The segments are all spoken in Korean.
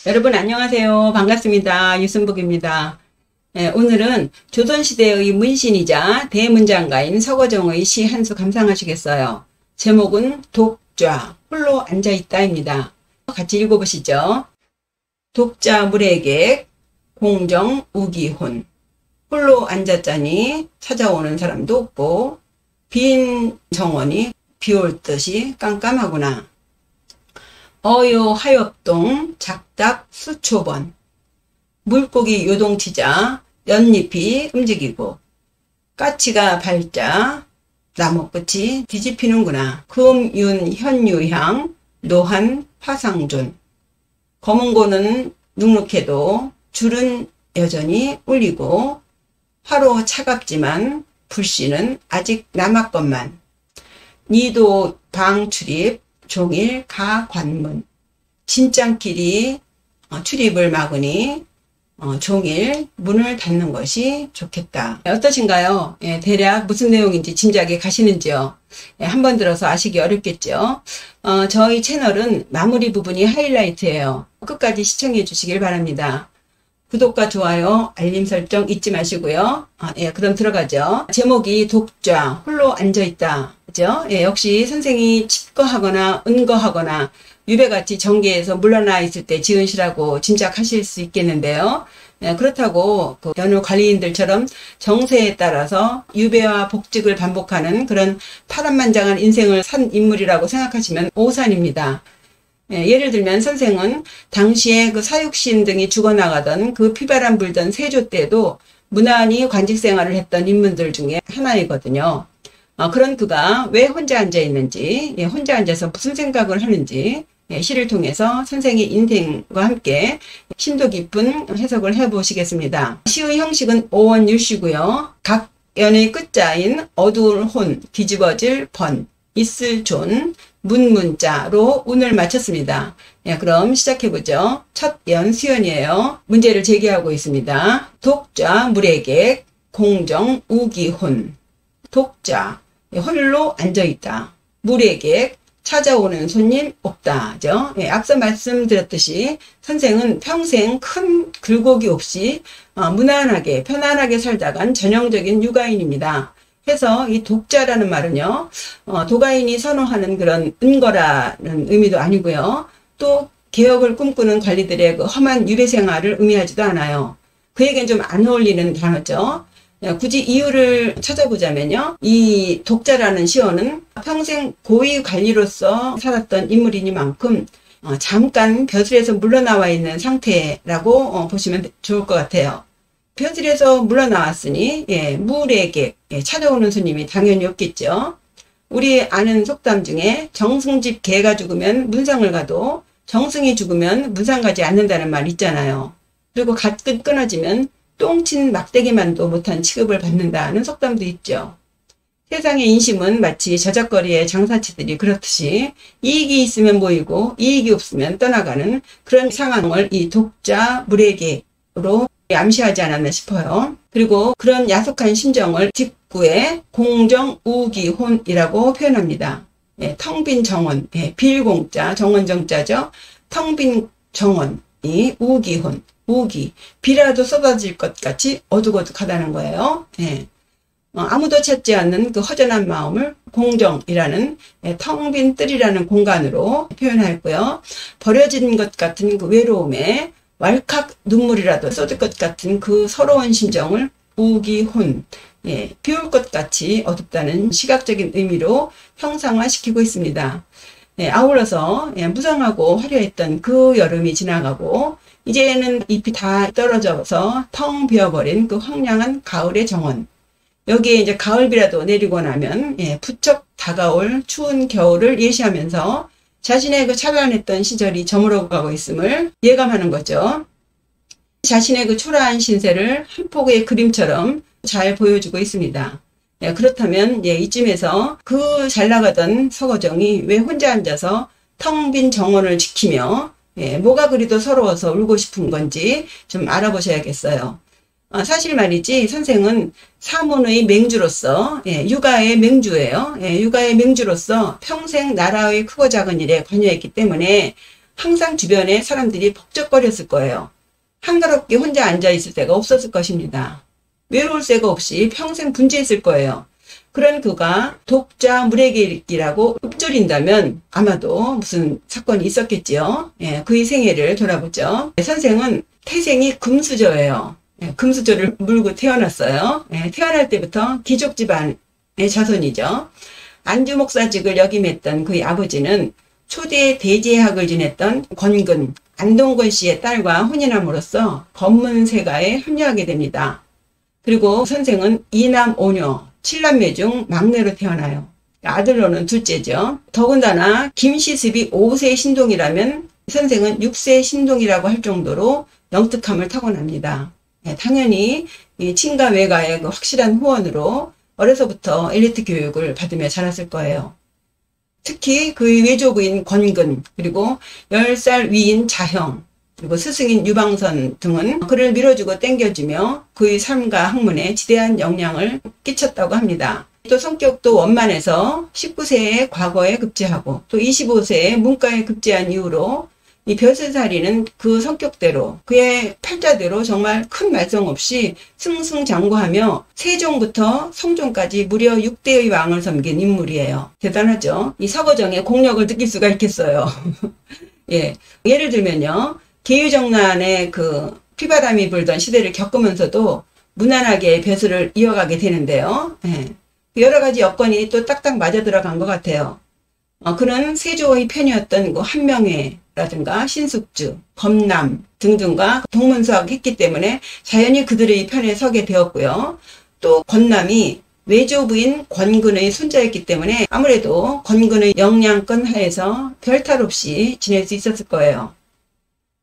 여러분 안녕하세요. 반갑습니다. 유순복입니다. 오늘은 조선시대의 문신이자 대문장가인 서거정의 시 한 수 감상하시겠어요. 제목은 독좌, 홀로 앉아있다입니다. 같이 읽어보시죠. 독자 물에게 공정 우기혼, 홀로 앉았자니 찾아오는 사람도 없고 빈 정원이 비올 듯이 깜깜하구나. 어요 하엽동 작답 수초번, 물고기 요동치자 연잎이 움직이고 까치가 밟자 나무끝이 뒤집히는구나. 금윤 현유향 노한 화상존, 검은고는 눅눅해도 줄은 여전히 울리고 화로 차갑지만 불씨는 아직 남았건만. 니도 방 출입 종일 가 관문, 진짱길이 출입을 막으니 종일 문을 닫는 것이 좋겠다. 어떠신가요? 대략 무슨 내용인지 짐작이 가시는지요? 한번 들어서 아시기 어렵겠죠? 저희 채널은 마무리 부분이 하이라이트예요. 끝까지 시청해 주시길 바랍니다. 구독과 좋아요, 알림 설정 잊지 마시고요. 그럼 들어가죠. 제목이 독좌, 홀로 앉아있다. 그죠? 역시 선생이 칩거하거나 은거하거나 유배같이 정계에서 물러나 있을 때 지은 시라고 짐작하실 수 있겠는데요. 그렇다고 그 여느 관리인들처럼 정세에 따라서 유배와 복직을 반복하는 그런 파란만장한 인생을 산 인물이라고 생각하시면 오산입니다. 예를 들면 선생은 당시에 그 사육신 등이 죽어나가던 그 피바람 불던 세조 때도 무난히 관직 생활을 했던 인물들 중에 하나이거든요. 그런 그가 왜 혼자 앉아 있는지, 혼자 앉아서 무슨 생각을 하는지 시를 통해서 선생의 인생과 함께 심도 깊은 해석을 해보시겠습니다. 시의 형식은 오원율시고요. 각 연의 끝자인 어두울 혼, 뒤집어질 번, 있을 존, 문자로 운을 맞췄습니다. 그럼 시작해보죠. 첫 연 수연이에요. 문제를 제기하고 있습니다. 독좌 물에게 공정 우기혼. 독좌, 홀로 앉아있다. 물에게 찾아오는 손님 없다죠. 앞서 말씀드렸듯이 선생은 평생 큰 굴곡이 없이 무난하게 편안하게 살다간 전형적인 유가인입니다. 해서 이 독자라는 말은요, 도가인이 선호하는 그런 은거라는 의미도 아니고요, 또 개혁을 꿈꾸는 관리들의 그 험한 유배 생활을 의미하지도 않아요. 그에겐 좀 안 어울리는 단어죠. 굳이 이유를 찾아보자면요, 이 독자라는 시어는 평생 고위 관리로서 살았던 인물이니만큼 잠깐 벼슬에서 물러나와 있는 상태라고 보시면 좋을 것 같아요. 벼슬에서 물러나왔으니 물에게 찾아오는 손님이 당연히 없겠죠. 우리 아는 속담 중에 정승집 개가 죽으면 문상을 가도 정승이 죽으면 문상 가지 않는다는 말 있잖아요. 그리고 갓끝 끊어지면 똥친 막대기만도 못한 취급을 받는다는 속담도 있죠. 세상의 인심은 마치 저작거리의 장사치들이 그렇듯이 이익이 있으면 모이고 이익이 없으면 떠나가는 그런 상황을 이 독자 물에게로 암시하지 않았나 싶어요. 그리고 그런 야속한 심정을 직구에 공정우기혼이라고 표현합니다. 텅 빈 정원, 빌공자, 정원정자죠. 텅 빈 정원이 우기혼, 우기, 비라도 쏟아질 것 같이 어둑어둑하다는 거예요. 아무도 찾지 않는 그 허전한 마음을 공정이라는 텅 빈 뜰이라는 공간으로 표현하였고요. 버려진 것 같은 그 외로움에 왈칵 눈물이라도 쏟을 것 같은 그 서러운 심정을 우기혼, 비올 것 같이 어둡다는 시각적인 의미로 형상화시키고 있습니다. 아울러서 무성하고 화려했던 그 여름이 지나가고 이제는 잎이 다 떨어져서 텅 비어버린 그 황량한 가을의 정원. 여기에 이제 가을비라도 내리고 나면 부쩍 다가올 추운 겨울을 예시하면서 자신의 그 찬란했던 시절이 저물어가고 있음을 예감하는 거죠. 자신의 그 초라한 신세를 한 폭의 그림처럼 잘 보여주고 있습니다. 그렇다면 이쯤에서 그 잘 나가던 서거정이 왜 혼자 앉아서 텅 빈 정원을 지키며 뭐가 그리도 서러워서 울고 싶은 건지 좀 알아보셔야겠어요. 사실 말이지 선생은 사문의 맹주로서 육아의 맹주예요. 육아의 맹주로서 평생 나라의 크고 작은 일에 관여했기 때문에 항상 주변에 사람들이 벅적거렸을 거예요. 한가롭게 혼자 앉아있을 새가 없었을 것입니다. 외로울 새가 없이 평생 분주했을 거예요. 그런 그가 독자 무례객이라고 읊조린다면 아마도 무슨 사건이 있었겠지요. 예, 그의 생애를 돌아보죠. 선생은 태생이 금수저예요. 예, 금수저를 물고 태어났어요. 예, 태어날 때부터 귀족 집안의 자손이죠. 안주 목사직을 역임했던 그의 아버지는 초대 대제학을 지냈던 권근, 안동건 씨의 딸과 혼인함으로써 검문세가에 합류하게 됩니다. 그리고 선생은 2남 5녀, 7남매 중 막내로 태어나요. 아들로는 둘째죠. 더군다나 김시습이 5세 신동이라면 선생은 6세 신동이라고 할 정도로 영특함을 타고납니다. 네, 당연히 이 친가 외가의 그 확실한 후원으로 어려서부터 엘리트 교육을 받으며 자랐을 거예요. 특히 그의 외조부인 권근, 그리고 10살 위인 자형, 그리고 스승인 유방선 등은 그를 밀어주고 땡겨주며 그의 삶과 학문에 지대한 영향을 끼쳤다고 합니다. 또 성격도 원만해서 19세에 과거에 급제하고 또 25세에 문과에 급제한 이후로 이 벼슬살이는 그 성격대로 그의 팔자대로 정말 큰 말썽 없이 승승장구하며 세종부터 성종까지 무려 6대의 왕을 섬긴 인물이에요. 대단하죠. 이 서거정의 공력을 느낄 수가 있겠어요. 예, 예를 들면요. 계유정난의 그 피바람이 불던 시대를 겪으면서도 무난하게 벼슬을 이어가게 되는데요. 예, 여러 가지 여건이 또 딱딱 맞아 들어간 것 같아요. 그는 세조의 편이었던 그 한명회라든가 신숙주, 범람 등등과 동문서학했기 때문에 자연히 그들의 편에 서게 되었고요. 또 권남이 외조부인 권근의 손자였기 때문에 아무래도 권근의 영양권 하에서 별탈 없이 지낼 수 있었을 거예요.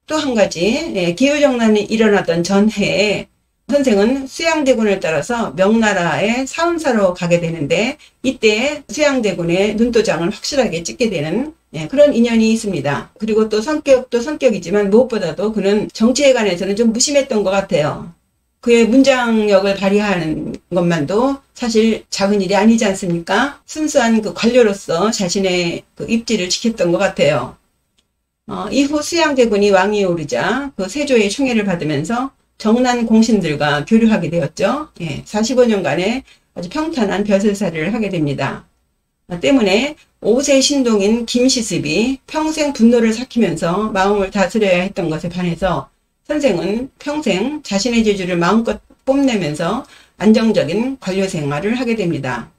또 한 가지, 기후정난이 일어나던 전해에 선생은 수양대군을 따라서 명나라의 사은사로 가게 되는데 이때 수양대군의 눈도장을 확실하게 찍게 되는 그런 인연이 있습니다. 그리고 또 성격도 성격이지만 무엇보다도 그는 정치에 관해서는 좀 무심했던 것 같아요. 그의 문장력을 발휘하는 것만도 사실 작은 일이 아니지 않습니까? 순수한 그 관료로서 자신의 그 입지를 지켰던 것 같아요. 이후 수양대군이 왕위에 오르자 그 세조의 총애를 받으면서 정난 공신들과 교류하게 되었죠. 예, 45년간의 아주 평탄한 벼슬살이를 하게 됩니다. 때문에 5세 신동인 김시습이 평생 분노를 삭히면서 마음을 다스려야 했던 것에 반해서 선생은 평생 자신의 재주를 마음껏 뽐내면서 안정적인 관료 생활을 하게 됩니다.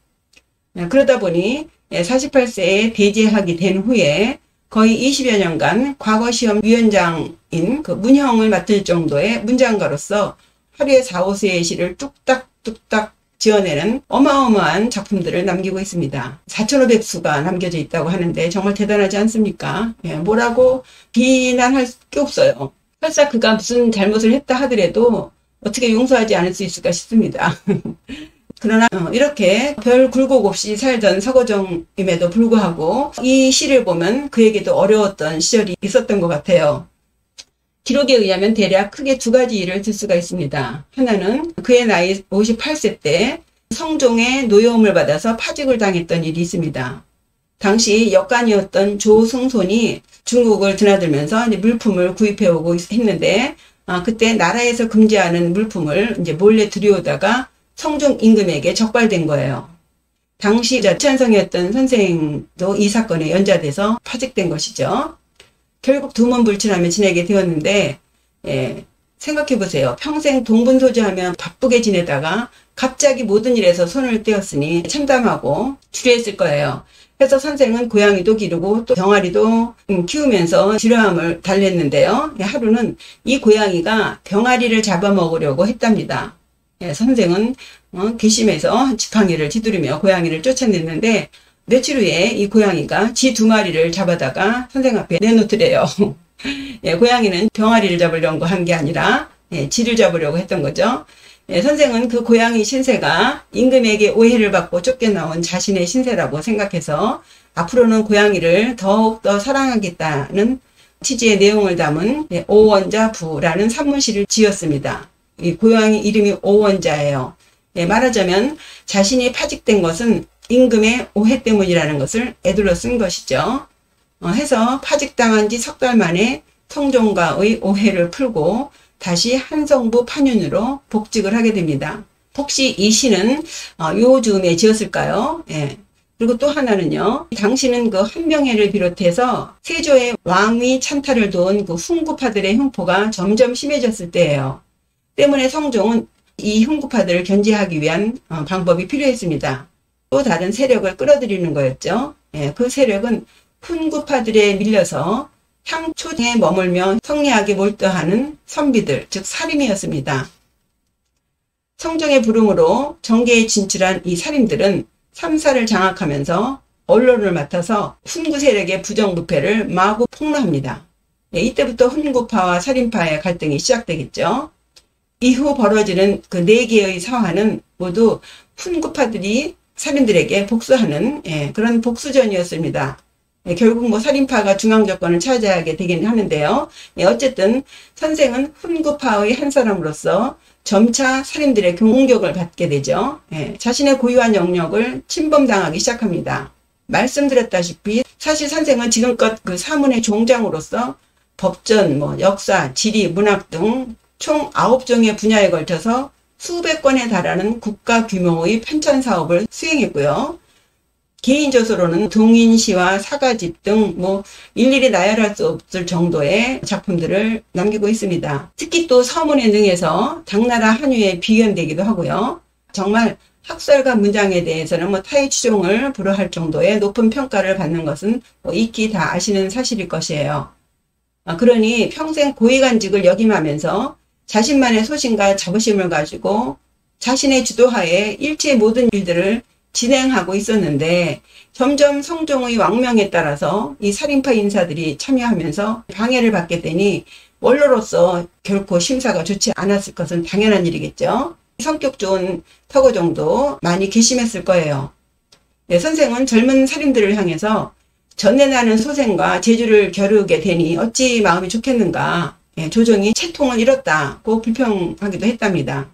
그러다 보니 48세에 대제학이 된 후에 거의 20여 년간 과거시험 위원장인 그 문형을 맡을 정도의 문장가로서 하루에 4, 5세의 시를 뚝딱뚝딱 지어내는 어마어마한 작품들을 남기고 있습니다. 4,500수가 남겨져 있다고 하는데 정말 대단하지 않습니까? 예, 뭐라고 비난할 게 없어요. 설사 그가 무슨 잘못을 했다 하더라도 어떻게 용서하지 않을 수 있을까 싶습니다. 그러나 이렇게 별 굴곡 없이 살던 서거정임에도 불구하고 이 시를 보면 그에게도 어려웠던 시절이 있었던 것 같아요. 기록에 의하면 대략 크게 두 가지 일을 들 수가 있습니다. 하나는 그의 나이 58세 때 성종의 노여움을 받아서 파직을 당했던 일이 있습니다. 당시 역관이었던 조승손이 중국을 드나들면서 이제 물품을 구입해오고 했는데 그때 나라에서 금지하는 물품을 이제 몰래 들여오다가 성종 임금에게 적발된 거예요. 당시 천성이었던 선생도 이 사건에 연좌돼서 파직된 것이죠. 결국 두문불출하며 지내게 되었는데 생각해보세요. 평생 동분소주하며 바쁘게 지내다가 갑자기 모든 일에서 손을 떼었으니 참담하고 주리했을 거예요. 그래서 선생은 고양이도 기르고 또 병아리도 키우면서 지루함을 달랬는데요. 하루는 이 고양이가 병아리를 잡아먹으려고 했답니다. 선생은 괘씸해서 지팡이를 휘두르며 고양이를 쫓아냈는데 며칠 후에 이 고양이가 쥐 2마리를 잡아다가 선생 앞에 내놓더래요. 고양이는 병아리를 잡으려고 한 게 아니라 쥐를 잡으려고 했던 거죠. 선생은 그 고양이 신세가 임금에게 오해를 받고 쫓겨나온 자신의 신세라고 생각해서 앞으로는 고양이를 더욱더 사랑하겠다는 취지의 내용을 담은 오원자부라는 산문시를 지었습니다. 이 고양이 이름이 오원자예요. 말하자면 자신이 파직된 것은 임금의 오해 때문이라는 것을 애둘러 쓴 것이죠. 해서 파직당한 지 석 달 만에 성종과의 오해를 풀고 다시 한성부 판윤으로 복직을 하게 됩니다. 혹시 이 시는 요 즈음에 지었을까요? 예. 그리고 또 하나는요. 당시는 그 한명회를 비롯해서 세조의 왕위 찬탈을 도운 그 훈구파들의 흉포가 점점 심해졌을 때예요. 때문에 성종은 이 흉구파들을 견제하기 위한 방법이 필요했습니다. 또 다른 세력을 끌어들이는 거였죠. 예, 그 세력은 훈구파들에 밀려서 향초에 머물며 성리학에 몰두하는 선비들, 즉 사림이었습니다. 성종의 부름으로 정계에 진출한 이 사림들은 삼사를 장악하면서 언론을 맡아서 훈구 세력의 부정부패를 마구 폭로합니다. 예, 이때부터 훈구파와 사림파의 갈등이 시작되겠죠. 이후 벌어지는 그 4개의 사화는 모두 훈구파들이 사림들에게 복수하는 그런 복수전이었습니다. 결국 뭐 살인파가 중앙정권을 차지하게 되긴 하는데요. 어쨌든 선생은 훈구파의 한 사람으로서 점차 살인들의 공격을 받게 되죠. 자신의 고유한 영역을 침범당하기 시작합니다. 말씀드렸다시피 사실 선생은 지금껏 그 사문의 종장으로서 법전, 역사, 지리, 문학 등 총 9종의 분야에 걸쳐서 수백 건에 달하는 국가 규모의 편찬 사업을 수행했고요. 개인 저서로는 동인시와 사가집 등 일일이 나열할 수 없을 정도의 작품들을 남기고 있습니다. 특히 또 서문에 능해서 당나라 한유에 비견되기도 하고요. 정말 학설과 문장에 대해서는 타의 추종을 불허할 정도의 높은 평가를 받는 것은 익히 다 아시는 사실일 것이에요. 그러니 평생 고위관직을 역임하면서 자신만의 소신과 자부심을 가지고 자신의 주도하에 일체의 모든 일들을 진행하고 있었는데 점점 성종의 왕명에 따라서 이 살인파 인사들이 참여하면서 방해를 받게 되니 원로로서 결코 심사가 좋지 않았을 것은 당연한 일이겠죠. 성격 좋은 서고종도 많이 괘씸했을 거예요. 선생은 젊은 살인들을 향해서 전내 나는 소생과 재주를 겨루게 되니 어찌 마음이 좋겠는가. 조정이 채통을 잃었다고 불평하기도 했답니다.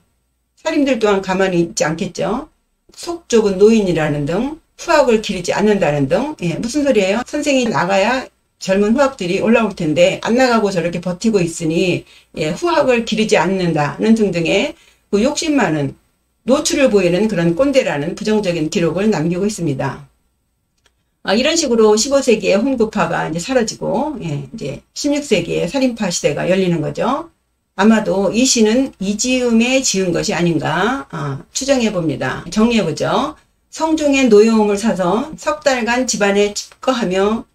살인들 또한 가만히 있지 않겠죠. 속 좁은 노인이라는 등 후학을 기르지 않는다는 등 무슨 소리예요? 선생이 나가야 젊은 후학들이 올라올 텐데 안 나가고 저렇게 버티고 있으니 후학을 기르지 않는다는 등등의 그 욕심 많은 노출을 보이는 그런 꼰대라는 부정적인 기록을 남기고 있습니다. 이런 식으로 15세기의 훈구파가 이제 사라지고 이제 16세기의 살인파 시대가 열리는 거죠. 아마도 이 시는 이지음에 지은 것이 아닌가 추정해 봅니다. 정리해 보죠. 성종의 노여움을 사서 석 달간 집안에 칩거하며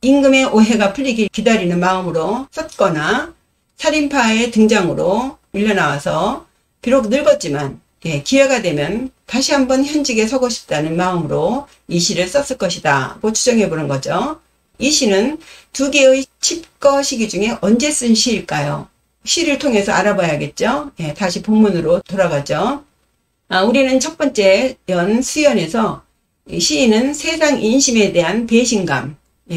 임금의 오해가 풀리길 기다리는 마음으로 썼거나 살인파의 등장으로 밀려나와서 비록 늙었지만 기회가 되면 다시 한번 현직에 서고 싶다는 마음으로 이 시를 썼을 것이다 고 추정해 보는 거죠. 이 시는 2개의 칩거 시기 중에 언제 쓴 시일까요? 시를 통해서 알아봐야겠죠. 다시 본문으로 돌아가죠. 우리는 첫 번째 연 수연에서 시인은 세상 인심에 대한 배신감,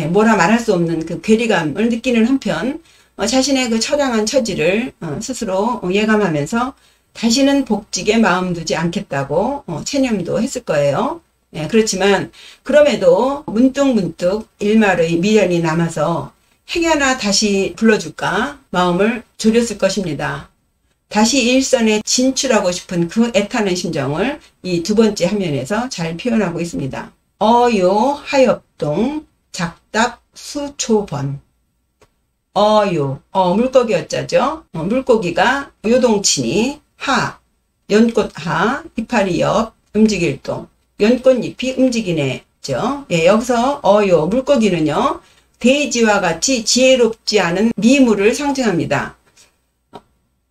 뭐라 말할 수 없는 그 괴리감을 느끼는 한편 자신의 그 처량한 처지를 스스로 예감하면서 다시는 복직에 마음 두지 않겠다고 체념도 했을 거예요. 그렇지만 그럼에도 문득문득 일말의 미련이 남아서 행여나 다시 불러줄까 마음을 졸였을 것입니다. 다시 일선에 진출하고 싶은 그 애타는 심정을 이 두 번째 화면에서 잘 표현하고 있습니다. 어요 하엽동 작답 수초번. 물고기 어자죠. 물고기가 요동치니 하, 연꽃 하, 이파리 옆, 움직일 동. 연꽃잎이 움직이네죠. 여기서 물고기는요. 돼지와 같이 지혜롭지 않은 미물을 상징합니다.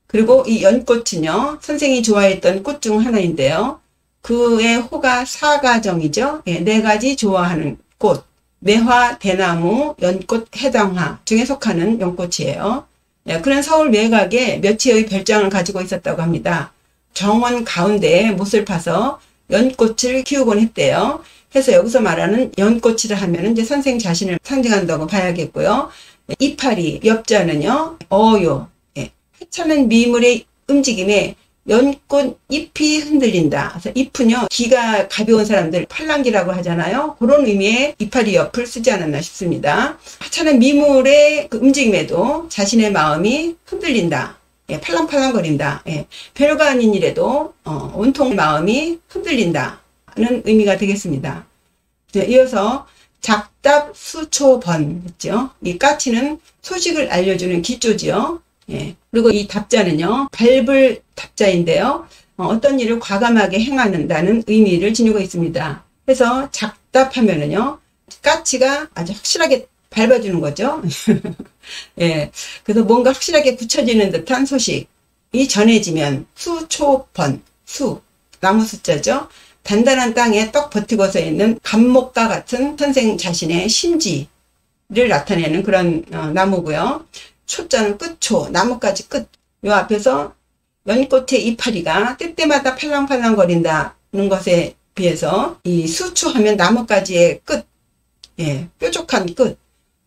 그리고 이 연꽃은요. 선생이 좋아했던 꽃 중 하나인데요. 그의 호가 사가정이죠. 4가지 좋아하는 꽃. 매화, 대나무, 연꽃, 해당화 중에 속하는 연꽃이에요. 그는 서울 매각에 몇치의 별장을 가지고 있었다고 합니다. 정원 가운데에 못을 파서 연꽃을 키우곤 했대요. 그래서 여기서 말하는 연꽃이라 하면 이제 선생 자신을 상징한다고 봐야겠고요. 이파리, 엽자는요, 하찮은 미물의 움직임에 연꽃 잎이 흔들린다. 그래서 잎은요, 기가 가벼운 사람들 팔랑귀라고 하잖아요. 그런 의미의 이파리 옆을 쓰지 않았나 싶습니다. 하찮은 미물의 그 움직임에도 자신의 마음이 흔들린다. 예, 팔랑팔랑거린다. 예, 별거 아닌 일에도 온통 마음이 흔들린다는 의미가 되겠습니다. 네, 이어서 작답 수초번 했죠. 이 까치는 소식을 알려주는 기조지요. 예, 그리고 이 답자는요, 밟을 답자인데요. 어떤 일을 과감하게 행한다는 의미를 지니고 있습니다. 그래서 작답하면은요, 까치가 아주 확실하게 밟아주는 거죠. 예, 그래서 뭔가 확실하게 굳혀지는 듯한 소식이 전해지면 수초번, 수, 나무 숫자죠. 단단한 땅에 떡 버티고 서 있는 감목과 같은 선생 자신의 심지를 나타내는 그런 나무고요. 초자는 끝초, 나뭇가지 끝. 요 앞에서 연꽃의 이파리가 때때마다 팔랑팔랑 거린다는 것에 비해서 이 수초하면 나뭇가지의 끝, 예, 뾰족한 끝.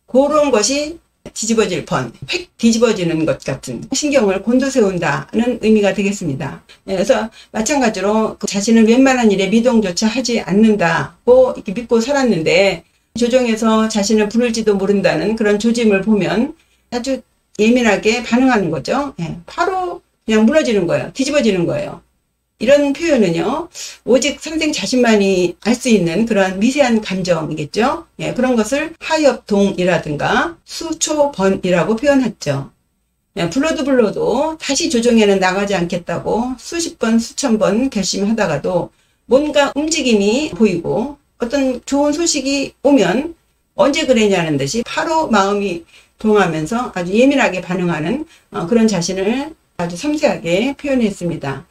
그런 것이 뒤집어질 번, 획 뒤집어지는 것 같은 신경을 곤두세운다는 의미가 되겠습니다. 그래서 마찬가지로 자신은 웬만한 일에 미동조차 하지 않는다고 이렇게 믿고 살았는데 조정에서 자신을 부를지도 모른다는 그런 조짐을 보면 아주 예민하게 반응하는 거죠. 예, 바로 그냥 무너지는 거예요. 뒤집어지는 거예요. 이런 표현은요, 오직 선생 자신만이 알 수 있는 그런 미세한 감정이겠죠. 예, 그런 것을 하엽동이라든가 수초번이라고 표현했죠. 예, 불러도 다시 조정에는 나가지 않겠다고 수십 번, 수천 번 결심하다가도 뭔가 움직임이 보이고 어떤 좋은 소식이 오면 언제 그랬냐는 듯이 바로 마음이 동하면서 아주 예민하게 반응하는 그런 자신을 아주 섬세하게 표현했습니다.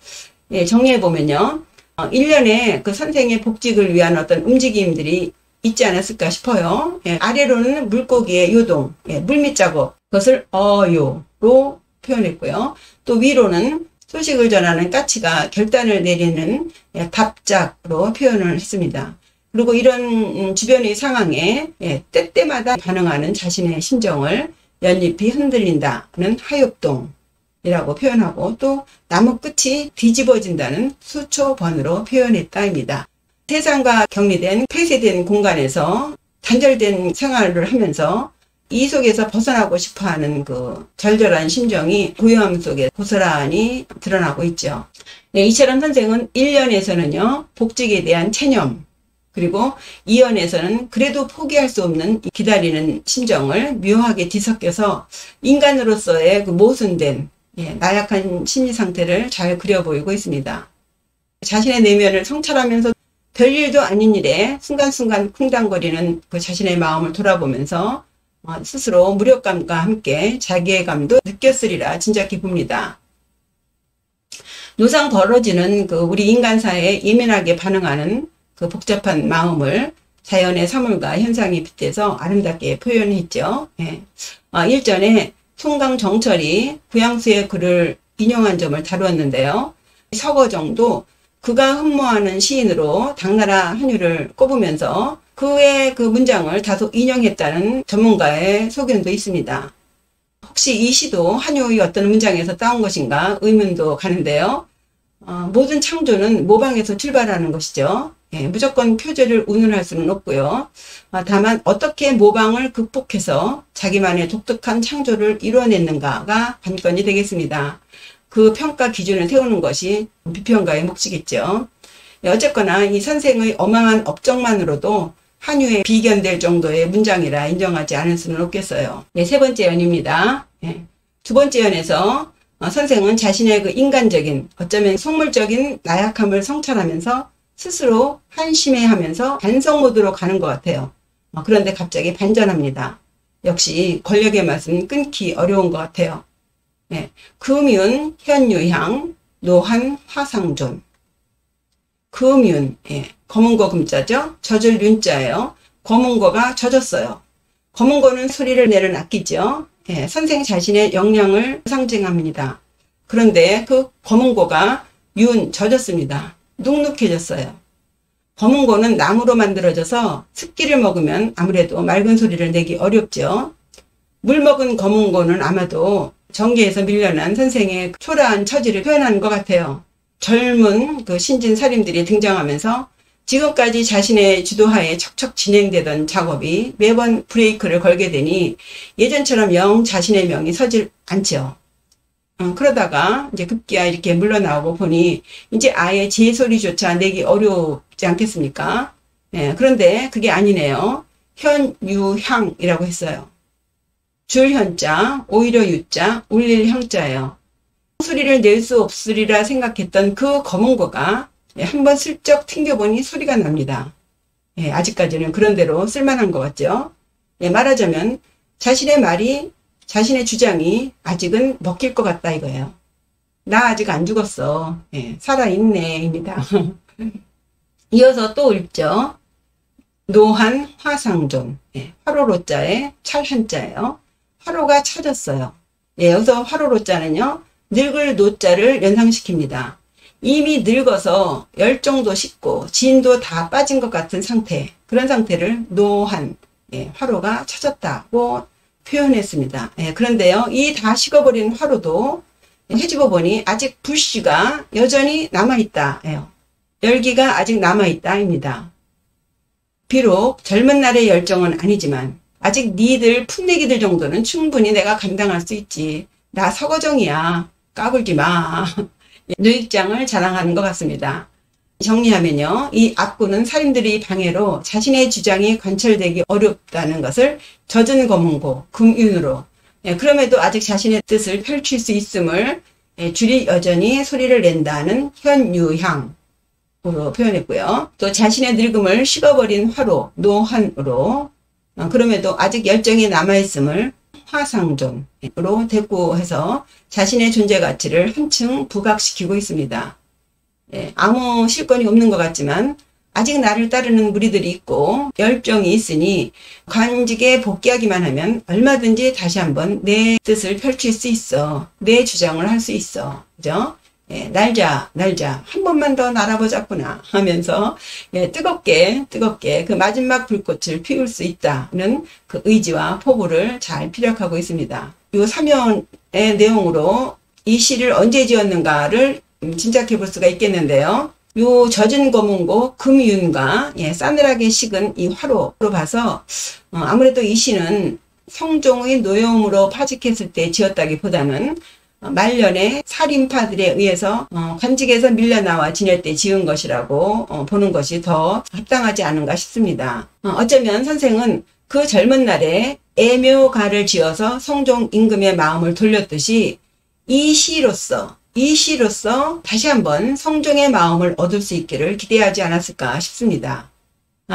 예, 정리해보면요. 1년에 그 선생의 복직을 위한 어떤 움직임들이 있지 않았을까 싶어요. 예, 아래로는 물고기의 요동, 예, 물밑 작업, 그것을 어요로 표현했고요. 또 위로는 소식을 전하는 까치가 결단을 내리는 예, 답작으로 표현을 했습니다. 그리고 이런 주변의 상황에 예, 때때마다 반응하는 자신의 심정을 연잎이 흔들린다는 하엽동이라고 표현하고 또 나무 끝이 뒤집어진다는 수초번으로 표현했다입니다. 세상과 격리된 폐쇄된 공간에서 단절된 생활을 하면서 이 속에서 벗어나고 싶어하는 그 절절한 심정이 고요함 속에 고스란히 드러나고 있죠. 네, 이철원 선생은 1년에서는요 복직에 대한 체념, 그리고 2연에서는 그래도 포기할 수 없는 기다리는 심정을 묘하게 뒤섞여서 인간으로서의 그 모순된 예, 나약한 심리 상태를 잘 그려 보이고 있습니다. 자신의 내면을 성찰하면서 별일도 아닌 일에 순간순간 쿵당거리는 그 자신의 마음을 돌아보면서 스스로 무력감과 함께 자기애감도 느꼈으리라 짐작해 봅니다. 노상 벌어지는 그 우리 인간사에 예민하게 반응하는 그 복잡한 마음을 자연의 사물과 현상이 빗대서 아름답게 표현했죠. 예. 일전에 송강정철이 구양수의 글을 인용한 점을 다루었는데요. 서거정도 그가 흠모하는 시인으로 당나라 한유를 꼽으면서 그의 그 문장을 다소 인용했다는 전문가의 소견도 있습니다. 혹시 이 시도 한유의 어떤 문장에서 따온 것인가 의문도 가는데요. 모든 창조는 모방에서 출발하는 것이죠. 예, 무조건 표절을 운운할 수는 없고요. 다만 어떻게 모방을 극복해서 자기만의 독특한 창조를 이뤄냈는가가 관건이 되겠습니다. 그 평가 기준을 세우는 것이 비평가의 몫이겠죠. 예, 어쨌거나 이 선생의 어마한 업적만으로도 한유에 비견될 정도의 문장이라 인정하지 않을 수는 없겠어요. 예, 세 번째 연입니다. 예, 두 번째 연에서 선생은 자신의 그 인간적인 어쩌면 속물적인 나약함을 성찰하면서 스스로 한심해하면서 반성 모드로 가는 것 같아요. 그런데 갑자기 반전합니다. 역시 권력의 맛은 끊기 어려운 것 같아요. 네. 금윤, 현유향, 노한, 화상존. 금윤, 예. 검은고 금자죠. 젖을 윤자예요. 검은고가 젖었어요. 검은고는 소리를 내는 악기죠. 예. 선생 자신의 역량을 상징합니다. 그런데 그 검은고가 젖었습니다. 눅눅해졌어요. 검은고는 나무로 만들어져서 습기를 먹으면 아무래도 맑은 소리를 내기 어렵죠. 물 먹은 검은고는 아마도 정계에서 밀려난 선생의 초라한 처지를 표현하는 것 같아요. 젊은 그 신진 살인들이 등장하면서 지금까지 자신의 주도하에 척척 진행되던 작업이 매번 브레이크를 걸게 되니 예전처럼 영 자신의 명이 서질 않죠. 그러다가 이제 급기야 이렇게 물러나오고 보니 이제 아예 제 소리조차 내기 어렵지 않겠습니까? 예, 그런데 그게 아니네요. 현유향이라고 했어요. 줄현자, 오히려 유자, 울릴 형자예요. 소리를 낼 수 없으리라 생각했던 그 검은 거가 한번 슬쩍 튕겨보니 소리가 납니다. 예, 아직까지는 그런 대로 쓸만한 것 같죠. 예, 말하자면 자신의 말이, 자신의 주장이 아직은 먹힐 것 같다 이거예요. 나 아직 안 죽었어. 예, 살아있네 입니다. 이어서 또 읽죠. 노한 화상존. 예, 화로로자에 찰한자예요. 화로가 찾았어요. 예, 여기서 화로로자는요, 늙을 노자를 연상시킵니다. 이미 늙어서 열정도 식고 진도 다 빠진 것 같은 상태, 그런 상태를 노한, 예, 화로가 찾았다고 표현했습니다. 예, 그런데요, 이 다 식어버린 화로도 헤집어 보니 아직 불씨가 여전히 남아있다. 열기가 아직 남아있다입니다. 비록 젊은 날의 열정은 아니지만 아직 니들 풋내기들 정도는 충분히 내가 감당할 수 있지. 나 서거정이야. 까불지 마. 뇌익장을 자랑하는 것 같습니다. 정리하면요, 이 압구는 살인들의 방해로 자신의 주장이 관철되기 어렵다는 것을 젖은 검은고 금윤으로, 그럼에도 아직 자신의 뜻을 펼칠 수 있음을 줄이 여전히 소리를 낸다는 현유향으로 표현했고요. 또 자신의 늙음을 식어버린 화로 노한으로, 그럼에도 아직 열정이 남아있음을 화상존으로 대꾸해서 자신의 존재 가치를 한층 부각시키고 있습니다. 아무 실권이 없는 것 같지만 아직 나를 따르는 무리들이 있고 열정이 있으니 관직에 복귀하기만 하면 얼마든지 다시 한번 내 뜻을 펼칠 수 있어. 내 주장을 할 수 있어. 그죠? 날자 한 번만 더 날아보자꾸나 하면서 뜨겁게 그 마지막 불꽃을 피울 수 있다는 그 의지와 포부를 잘 피력하고 있습니다. 이 사면의 내용으로 이 시를 언제 지었는가를 짐작해 볼 수가 있겠는데요. 요 젖은 검은고 금윤과 싸늘하게 식은 이 화로로 봐서 아무래도 이 시는 성종의 노여움으로 파직했을 때 지었다기보다는 말년에 살인파들에 의해서 관직에서 밀려나와 지낼 때 지은 것이라고 보는 것이 더 합당하지 않은가 싶습니다. 어쩌면 선생은 그 젊은 날에 애묘가를 지어서 성종 임금의 마음을 돌렸듯이 이 시로서 다시 한번 성종의 마음을 얻을 수 있기를 기대하지 않았을까 싶습니다.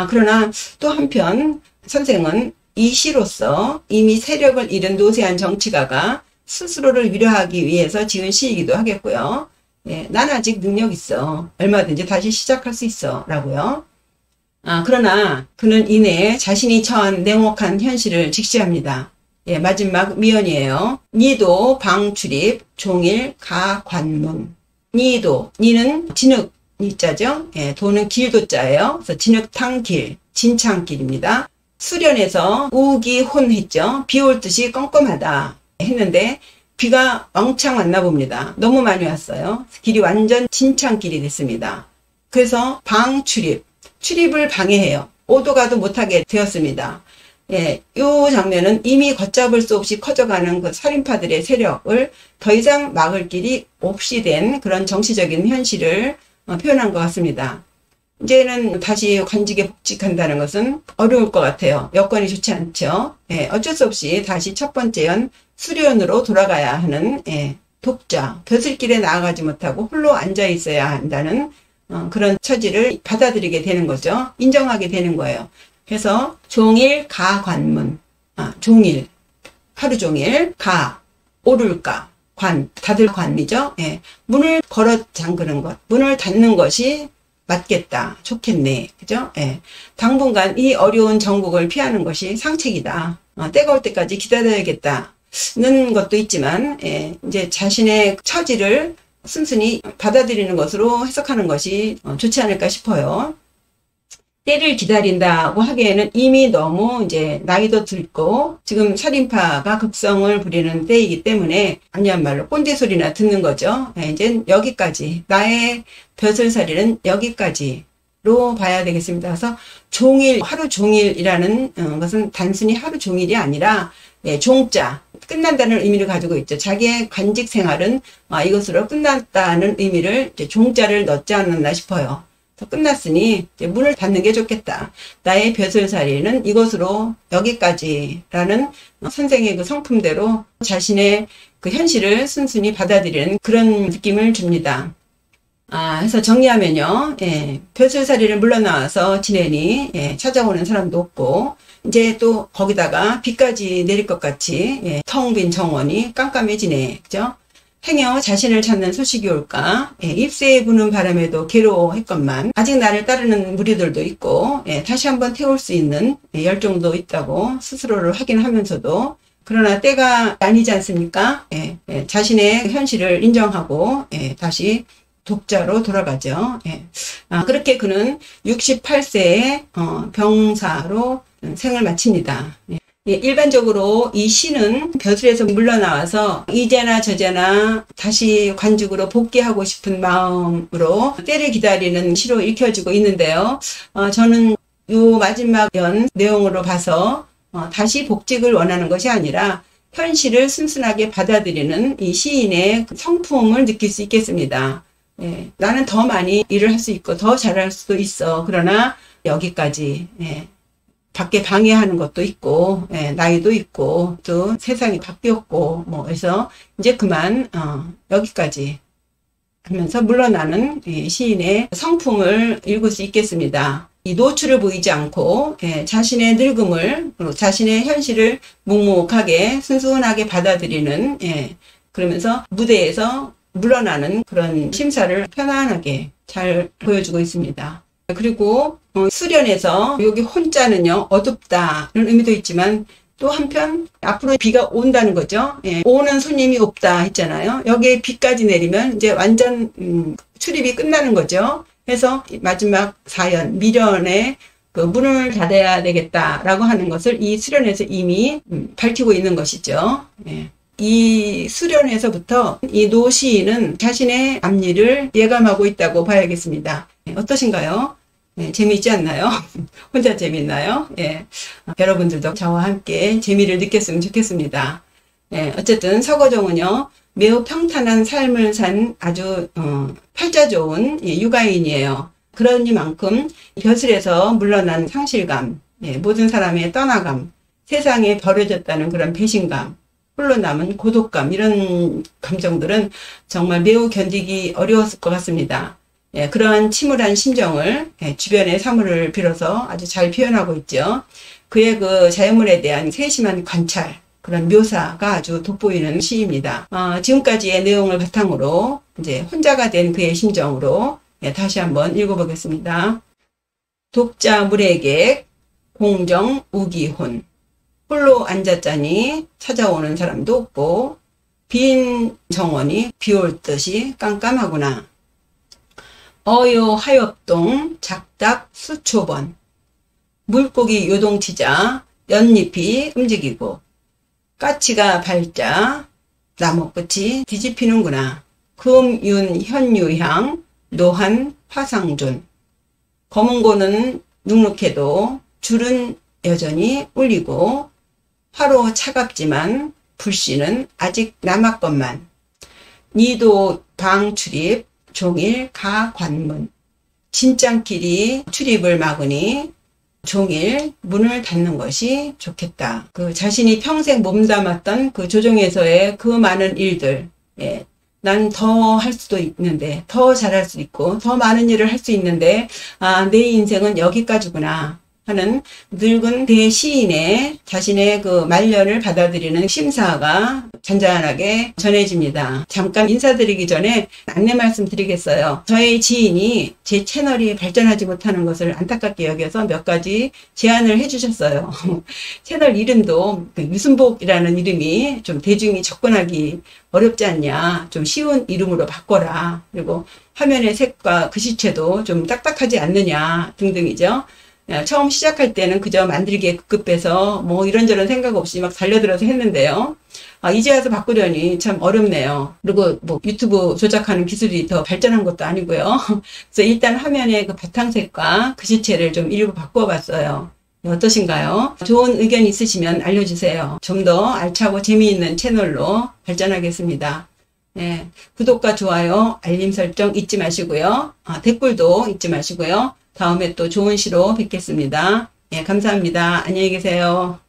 그러나 또 한편 선생은 이 시로서 이미 세력을 잃은 노쇠한 정치가가 스스로를 위로하기 위해서 지은 시이기도 하겠고요. 난 아직 능력 있어. 얼마든지 다시 시작할 수 있어. 라고요. 그러나 그는 이내 자신이 처한 냉혹한 현실을 직시합니다. 마지막 미연이에요. 니도 방출입 종일 가관문. 니는 진흙 니자죠. 도는 길도자예요. 그래서 진흙탕길, 진창길입니다. 수련에서 우기혼 했죠. 비 올 듯이 껌껌하다 했는데 비가 왕창 왔나 봅니다. 너무 많이 왔어요. 길이 완전 진창길이 됐습니다. 그래서 출입을 방해해요. 오도 가도 못하게 되었습니다. 이 장면은 이미 걷잡을 수 없이 커져가는 그 살인파들의 세력을 더 이상 막을 길이 없이 된 그런 정치적인 현실을 표현한 것 같습니다. 이제는 다시 관직에 복직한다는 것은 어려울 것 같아요. 여건이 좋지 않죠. 어쩔 수 없이 다시 첫 번째 연 수련으로 돌아가야 하는 독자, 벼슬길에 나아가지 못하고 홀로 앉아 있어야 한다는 그런 처지를 받아들이게 되는 거죠. 인정하게 되는 거예요. 그래서 종일 가관문, 종일, 하루 종일 오를까, 닫을 관이죠. 문을 걸어 잠그는 것, 문을 닫는 것이 맞겠다, 좋겠네, 그죠? 당분간 이 어려운 정국을 피하는 것이 상책이다. 때가 올 때까지 기다려야겠다는 것도 있지만, 이제 자신의 처지를 순순히 받아들이는 것으로 해석하는 것이 좋지 않을까 싶어요. 때를 기다린다고 하기에는 이미 너무 이제 나이도 들고 지금 살인파가 극성을 부리는 때이기 때문에 아니한 말로 꼰대 소리나 듣는 거죠. 이제 여기까지 나의 벼슬살이는 여기까지로 봐야 되겠습니다. 그래서 종일 하루 종일이라는 것은 단순히 하루 종일이 아니라 종자 끝난다는 의미를 가지고 있죠. 자기의 관직 생활은 이것으로 끝났다는 의미를 이제 종자를 넣지 않았나 싶어요. 끝났으니 이제 문을 닫는 게 좋겠다. 나의 벼슬살이는 이것으로 여기까지라는 선생의 그 성품대로 자신의 그 현실을 순순히 받아들이는 그런 느낌을 줍니다. 그래서 정리하면요. 벼슬살이를 물러나와서 지내니 찾아오는 사람도 없고 이제 또 거기다가 비까지 내릴 것 같이 텅 빈 정원이 깜깜해지네. 그죠? 행여 자신을 찾는 소식이 올까 입새에 부는 바람에도 괴로워했건만 아직 나를 따르는 무리들도 있고 다시 한번 태울 수 있는 열정도 있다고 스스로를 확인하면서도 그러나 때가 아니지 않습니까? 자신의 현실을 인정하고 다시 독자로 돌아가죠. 그렇게 그는 68세에 병사로 생을 마칩니다. 일반적으로 이 시는 벼슬에서 물러나와서 이제나 저제나 다시 관직으로 복귀하고 싶은 마음으로 때를 기다리는 시로 읽혀지고 있는데요. 저는 요 마지막 연 내용으로 봐서 다시 복직을 원하는 것이 아니라 현실을 순순하게 받아들이는 이 시인의 성품을 느낄 수 있겠습니다. 나는 더 많이 일을 할 수 있고 더 잘할 수도 있어. 그러나 여기까지. 밖에 방해하는 것도 있고, 나이도 있고, 또 세상이 바뀌었고, 그래서 이제 그만, 여기까지 하면서 물러나는 시인의 성품을 읽을 수 있겠습니다. 이 노출을 보이지 않고, 자신의 늙음을, 그리고 자신의 현실을 묵묵하게, 순순하게 받아들이는, 그러면서 무대에서 물러나는 그런 심사를 편안하게 잘 보여주고 있습니다. 그리고 수련에서 여기 혼자는요 어둡다는 의미도 있지만 또 한편 앞으로 비가 온다는 거죠. 오는 손님이 없다 했잖아요. 여기에 비까지 내리면 이제 완전 출입이 끝나는 거죠. 그래서 마지막 사연 미련의 그 문을 닫아야 되겠다라고 하는 것을 이 수련에서 이미 밝히고 있는 것이죠. 이 수련에서부터 이 노 시인은 자신의 앞일을 예감하고 있다고 봐야겠습니다. 어떠신가요? 재미있지 않나요? 혼자 재미있나요? 여러분들도 저와 함께 재미를 느꼈으면 좋겠습니다. 어쨌든 서거정은요, 매우 평탄한 삶을 산 아주 팔자 좋은 육아인이에요. 그러니만큼 벼슬에서 물러난 상실감, 모든 사람의 떠나감, 세상에 버려졌다는 그런 배신감, 홀로 남은 고독감, 이런 감정들은 정말 매우 견디기 어려웠을 것 같습니다. 그러한 침울한 심정을 주변의 사물을 빌어서 아주 잘 표현하고 있죠. 그의 그 자연물에 대한 세심한 관찰, 그런 묘사가 아주 돋보이는 시입니다. 지금까지의 내용을 바탕으로 이제 혼자가 된 그의 심정으로 다시 한번 읽어보겠습니다. 독자 물에게 공정 우기혼, 홀로 앉았자니 찾아오는 사람도 없고 빈 정원이 비올 듯이 깜깜하구나. 어요 하엽동 작답 수초번, 물고기 요동치자 연잎이 움직이고 까치가 밟자 나무끝이 뒤집히는구나. 금윤 현유향 노한 화상존, 검은고는 눅눅해도 줄은 여전히 울리고 화로 차갑지만 불씨는 아직 남았건만. 니도 방 출입 종일 가 관문, 진짱길이 출입을 막으니 종일 문을 닫는 것이 좋겠다. 그 자신이 평생 몸담았던 그 조정에서의 그 많은 일들, 난 더 할 수도 있는데, 더 잘할 수 있고, 더 많은 일을 할 수 있는데, 내 인생은 여기까지구나 하는 늙은 대시인의 자신의 그 말년을 받아들이는 심사가 잔잔하게 전해집니다. 잠깐 인사드리기 전에 안내 말씀 드리겠어요. 저희 지인이 제 채널이 발전하지 못하는 것을 안타깝게 여겨서 몇 가지 제안을 해주셨어요. 채널 이름도 유순복이라는 이름이 좀 대중이 접근하기 어렵지 않냐, 좀 쉬운 이름으로 바꿔라, 그리고 화면의 색과 글씨체도 좀 딱딱하지 않느냐 등등이죠. 처음 시작할 때는 그저 만들기에 급급해서 뭐 이런저런 생각 없이 막 달려들어서 했는데요. 이제 와서 바꾸려니 참 어렵네요. 그리고 뭐 유튜브 조작하는 기술이 더 발전한 것도 아니고요. 그래서 일단 화면의 그 바탕색과 글씨체를 좀 일부 바꿔봤어요. 어떠신가요? 좋은 의견 있으시면 알려주세요. 좀 더 알차고 재미있는 채널로 발전하겠습니다. 네, 구독과 좋아요, 알림 설정 잊지 마시고요. 댓글도 잊지 마시고요. 다음에 또 좋은 시로 뵙겠습니다. 네, 감사합니다. 안녕히 계세요.